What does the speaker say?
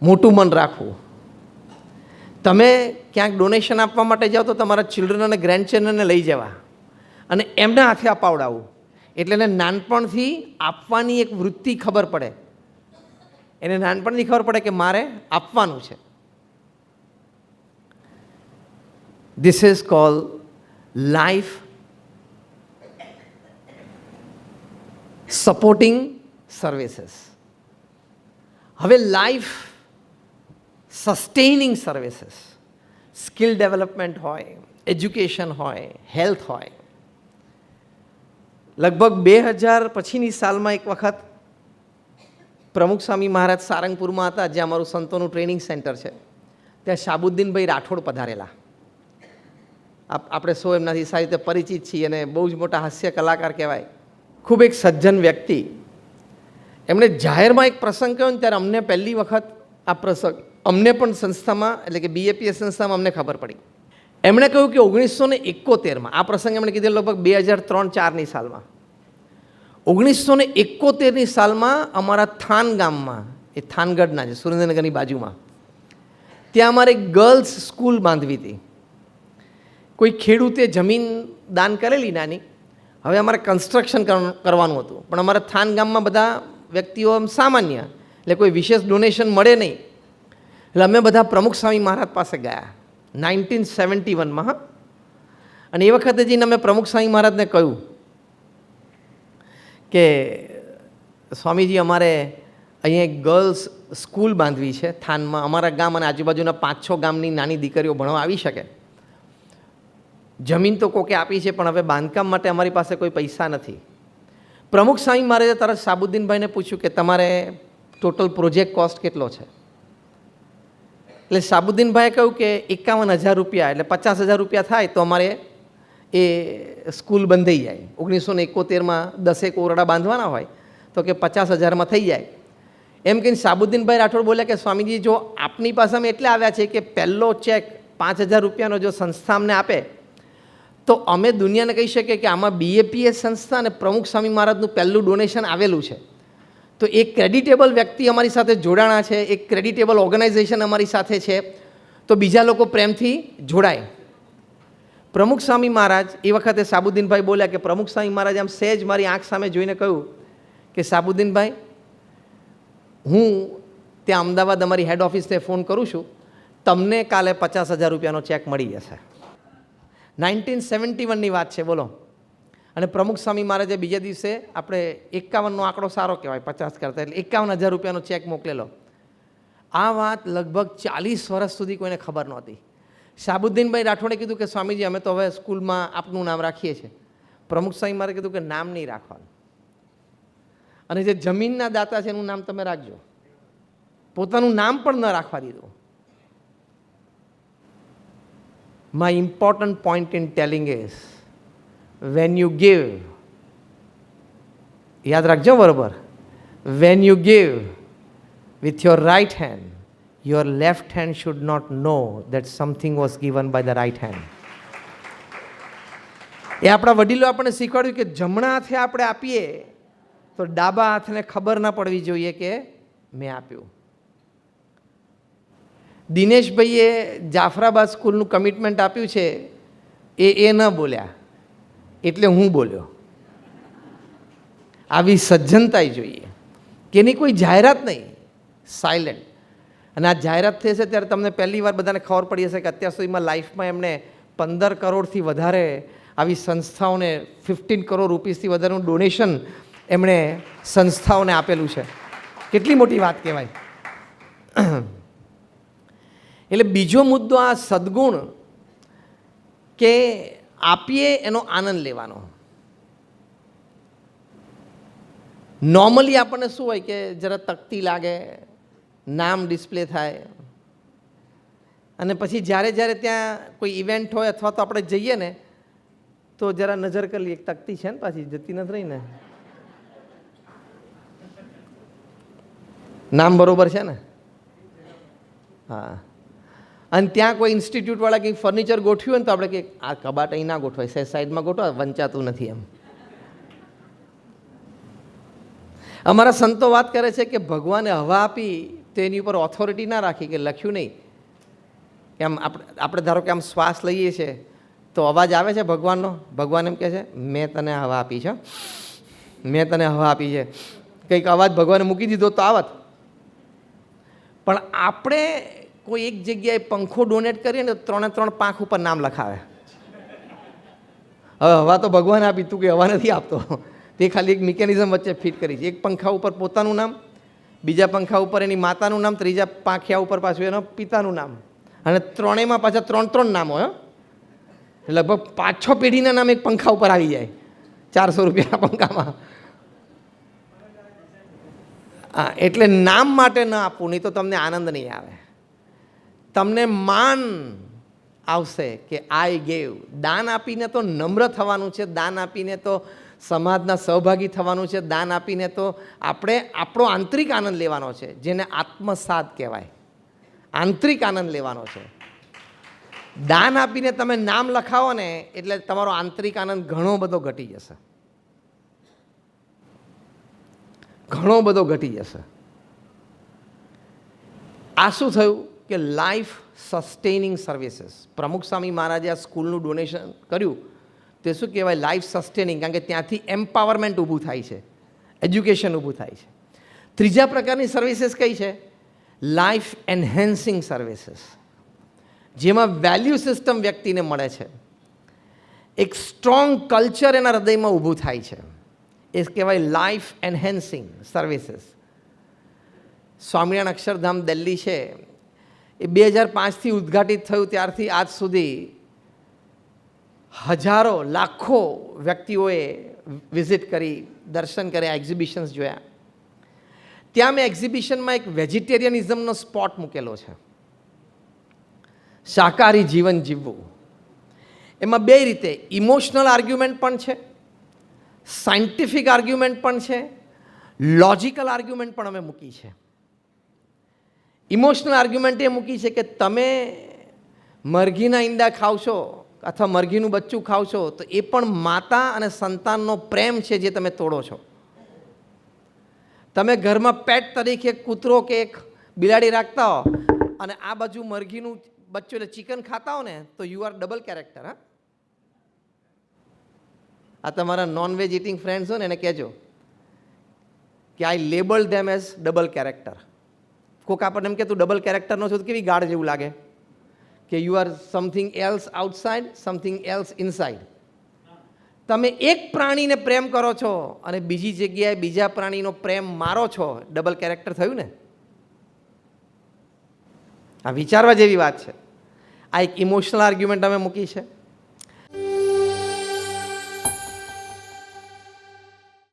મોટું મન રાખવું. તમે ક્યાંક ડોનેશન આપવા માટે જાઓ તો તમારા ચિલ્ડ્રન અને ગ્રેન્ડ ચિલ્ડ્રનને લઈ જવા અને એમના હાથે અપાવડાવવું, એટલે એને નાનપણથી આપવાની એક વૃત્તિ ખબર પડે. એને નાનપણથી ખબર પડે કે મારે આપવાનું છે. This is called life supporting services. હવે લાઈફ સસ્ટેઇનિંગ સર્વિસીસ, સ્કિલ ડેવલપમેન્ટ હોય, એજ્યુકેશન હોય, હેલ્થ હોય. લગભગ 2000 પછીની સાલમાં એક વખત પ્રમુખ સ્વામી મહારાજ સારંગપુરમાં હતા, જ્યાં અમારું સંતોનું ટ્રેનિંગ સેન્ટર છે. ત્યાં શાહબુદ્દીનભાઈ રાઠોડ પધારેલા. આપણે સૌ એમનાથી સારી રીતે પરિચિત છીએ અને બહુ જ મોટા હાસ્ય કલાકાર કહેવાય. ખૂબ એક સજ્જન વ્યક્તિ. એમણે જાહેરમાં એક પ્રસંગ કહ્યો ને ત્યારે અમને પહેલી વખત આ પ્રસંગ અમને પણ સંસ્થામાં એટલે કે BAPS સંસ્થામાં અમને ખબર પડી. એમણે કહ્યું કે 1971માં આ પ્રસંગ એમણે કીધેલો લગભગ 2003-04ની સાલમાં. 1971ની સાલમાં અમારા થાન ગામમાં, એ થાનગઢના છે, સુરેન્દ્રનગરની બાજુમાં, ત્યાં અમારે ગર્લ્સ સ્કૂલ બાંધવી હતી. કોઈ ખેડૂતે જમીન દાન કરેલી નાની. હવે અમારે કન્સ્ટ્રક્શન કરવાનું હતું, પણ અમારા થાન ગામમાં બધા વ્યક્તિઓ સામાન્ય, એટલે કોઈ વિશેષ ડોનેશન મળે નહીં. એટલે અમે બધા પ્રમુખ સ્વામી મહારાજ પાસે ગયા 1971માં. હા, અને એ વખતે જઈને અમે પ્રમુખ સ્વામી મહારાજને કહ્યું કે સ્વામીજી, અમારે અહીંયા એક ગર્લ્સ સ્કૂલ બાંધવી છે થાનમાં. અમારા ગામ અને આજુબાજુના 5-6 ગામની નાની દીકરીઓ ભણવા આવી શકે. જમીન તો કોકે આપી છે, પણ હવે બાંધકામ માટે અમારી પાસે કોઈ પૈસા નથી. પ્રમુખ સ્વામી મહારાજે તરત શાહબુદ્દીનભાઈને પૂછ્યું કે તમારે ટોટલ પ્રોજેક્ટ કોસ્ટ કેટલો છે? એટલે શાહબુદ્દીનભાઈએ કહ્યું કે 51,000 રૂપિયા, એટલે 50,000 રૂપિયા થાય તો અમારે એ સ્કૂલ બંધાઈ જાય. 1971માં 10 ઓરડા બાંધવાના હોય તો કે 50,000માં થઈ જાય. એમ કહીને શાહબુદ્દીનભાઈ રાઠોડ બોલ્યા કે સ્વામીજી, જો આપની પાસે અમે એટલે આવ્યા છે કે પહેલો ચેક 5,000 રૂપિયાનો જો સંસ્થા અમને આપે તો અમે દુનિયાને કહી શકીએ કે આમાં BAPS સંસ્થા અને પ્રમુખ સ્વામી મહારાજનું પહેલું ડોનેશન આવેલું છે. તો એક ક્રેડિટેબલ વ્યક્તિ અમારી સાથે જોડાણા છે, એક ક્રેડિટેબલ ઓર્ગેનાઇઝેશન અમારી સાથે છે, તો બીજા લોકો પ્રેમથી જોડાય. પ્રમુખ સ્વામી મહારાજ એ વખતે શાહબુદ્દીનભાઈ બોલ્યા કે પ્રમુખ સ્વામી મહારાજ આમ સહેજ મારી આંખ સામે જોઈને કહ્યું કે શાહબુદ્દીનભાઈ, હું ત્યાં અમદાવાદ અમારી હેડ ઓફિસને ફોન કરું છું, તમને કાલે 50,000 રૂપિયાનો ચેક મળી જશે. 1971ની વાત છે, બોલો. અને પ્રમુખ સ્વામી મહારાજે બીજા દિવસે, આપણે 51નો આંકડો સારો કહેવાય 50 કરતાં, એટલે 51,000 રૂપિયાનો ચેક મોકલેલો. આ વાત લગભગ 40 વર્ષ સુધી કોઈને ખબર નહોતી. શાહબુદ્દીનભાઈ રાઠોડે કીધું કે સ્વામીજી, અમે તો હવે સ્કૂલમાં આપનું નામ રાખીએ છીએ. પ્રમુખ સ્વામી મહારાજે કીધું કે નામ નહીં રાખવાનું, અને જે જમીનના દાતા છે એનું નામ તમે રાખજો, પોતાનું નામ પણ ન રાખવા દીધું. My important point in telling is, when you give, યાદ રાખજો બરોબર, when you give with your right hand, your left hand should not know that something was given by the right hand. એ આપણા વડીલો આપણને શીખવાડ્યું કે જમણા હાથે આપણે આપીએ તો ડાબા હાથને ખબર ના પડવી જોઈએ કે મેં આપ્યું. દિનેશભાઈએ જાફરાબાદ સ્કૂલનું કમિટમેન્ટ આપ્યું છે, એ ન બોલ્યા એટલે હું બોલ્યો. આવી સજ્જનતા જોઈએ કે એની કોઈ જાહેરાત નહીં, સાયલેન્ટ. અને આ જાહેરાત થઈ છે ત્યારે તમને પહેલી વાર બધાને ખબર પડી હશે કે અત્યાર સુધીમાં લાઈફમાં એમને 15 કરોડથી વધારે આવી સંસ્થાઓને 15 કરોડ રૂપીસથી વધારેનું ડોનેશન એમણે સંસ્થાઓને આપેલું છે. કેટલી મોટી વાત કહેવાય. એટલે બીજો મુદ્દો આ સદ્ગુણ, કે આપીએ એનો આનંદ લેવાનો. નોર્મલી આપણને શું હોય કે જરા તકતી લાગે, નામ ડિસ્પ્લે થાય, અને પછી જ્યારે ત્યાં કોઈ ઇવેન્ટ હોય અથવા તો આપણે જઈએ ને તો જરા નજર કરી લઈએ, એક તકતી છે ને પાછી જતી નથી રહી ને, નામ બરોબર છે ને. હા, અને ત્યાં કોઈ ઇન્સ્ટિટ્યૂટવાળા કંઈક ફર્નિચર ગોઠવ્યું હોય ને તો આપણે કે આ કબાટ અહીં ના ગોઠવાય, સાઈડમાં ગોઠવા, વંચાતું નથી એમ. અમારા સંતો વાત કરે છે કે ભગવાને હવા આપી તો એની ઉપર ઓથોરિટી ના રાખી કે લખ્યું નહીં. એમ આપણે ધારો કે આમ શ્વાસ લઈએ છીએ તો અવાજ આવે છે ભગવાનનો. ભગવાન એમ કહે છે મેં તને હવા આપી છે, મેં તને હવા આપી છે. કંઈક અવાજ ભગવાને મૂકી દીધો તો આવત. પણ આપણે કોઈ એક જગ્યાએ પંખો ડોનેટ કરીએ ને તો 3 પાંખ ઉપર નામ લખાવે. હવે હવા તો ભગવાન આપી, તું કે હવા નથી આપતો. તે ખાલી એક મિકેનિઝમ વચ્ચે ફિટ કરી છે. એક પંખા ઉપર પોતાનું નામ, બીજા પંખા ઉપર એની માતાનું નામ, ત્રીજા પાંખિયા ઉપર પાછું એનો પિતાનું નામ, અને ત્રણેયમાં પાછા 3 નામ હોય. લગભગ 5-6 પેઢીના નામ એક પંખા ઉપર આવી જાય 400 રૂપિયાના પંખામાં. હા, એટલે નામ માટે ન આપવું, નહીં તો તમને આનંદ નહીં આવે. તમને માન આવશે કે આઈ ગેવ. દાન આપીને તો નમ્ર થવાનું છે, દાન આપીને તો સમાજના સહભાગી થવાનું છે, દાન આપીને તો આપણે આપણો આંતરિક આનંદ લેવાનો છે, જેને આત્મસાદ કહેવાય. આંતરિક આનંદ લેવાનો છે. દાન આપીને તમે નામ લખાવો ને એટલે તમારો આંતરિક આનંદ ઘણો બધો ઘટી જશે, ઘણો બધો ઘટી જશે. આ શું થયું કે લાઈફ સસ્ટેનિંગ સર્વિસીસ. પ્રમુખ સ્વામી મહારાજે આ સ્કૂલનું ડોનેશન કર્યું તે શું કહેવાય, લાઈફ સસ્ટેનિંગ. કારણ કે ત્યાંથી એમ્પાવરમેન્ટ ઊભું થાય છે, એજ્યુકેશન ઊભું થાય છે. ત્રીજા પ્રકારની સર્વિસીસ કઈ છે? લાઈફ એન્હેન્સિંગ સર્વિસીસ, જેમાં વેલ્યુ સિસ્ટમ વ્યક્તિને મળે છે, એક સ્ટ્રોંગ કલ્ચર એના હૃદયમાં ઊભું થાય છે. એ કહેવાય લાઈફ એન્હેન્સિંગ સર્વિસીસ. સ્વામિનારાયણ અક્ષરધામ દિલ્હી છે એ 2005થી ઉદ્ઘાટિત થયું ત્યારથી આજ સુધી હજારો લાખો વ્યક્તિઓએ વિઝિટ કરી, દર્શન કર્યા, એક્ઝિબિશન્સ જોયા. ત્યાં મેં એક્ઝિબિશનમાં એક વેજીટેરિયનિઝમનો સ્પોટ મૂકેલો છે, શાકાહારી જીવન જીવવું. એમાં 2 રીતે ઇમોશનલ આર્ગ્યુમેન્ટ પણ છે, સાયન્ટિફિક આર્ગ્યુમેન્ટ પણ છે, લોજિકલ આર્ગ્યુમેન્ટ પણ અમે મૂકી છે. ઇમોશનલ આર્ગ્યુમેન્ટ એ મૂકી છે કે તમે મરઘીના ઈંડા ખાવ છો અથવા મરઘીનું બચ્ચું ખાવ છો તો એ પણ માતા અને સંતાનનો પ્રેમ છે જે તમે તોડો છો. તમે ઘરમાં પેટ તરીકે કૂતરો કે એક બિલાડી રાખતા હો અને આ બાજુ મરઘીનું બચ્ચું એટલે ચિકન ખાતા હો ને તો યુ આર ડબલ કેરેક્ટર. હા, આ તમારા નોનવેજ ઇટિંગ ફ્રેન્ડ્સ હોય ને એને કહેજો કે I label them as double character. કોઈક આપણને એમ કે તું ડબલ કેરેક્ટરનો છો તો કેવી ગાઢ જેવું લાગે કે you are something else outside, something else inside. તમે એક પ્રાણીને પ્રેમ કરો છો અને બીજી જગ્યાએ બીજા પ્રાણીનો પ્રેમ મારો છો, ડબલ કેરેક્ટર થયું ને. આ વિચારવા જેવી વાત છે. આ એક ઇમોશનલ આર્ગ્યુમેન્ટ અમે મૂકી છે.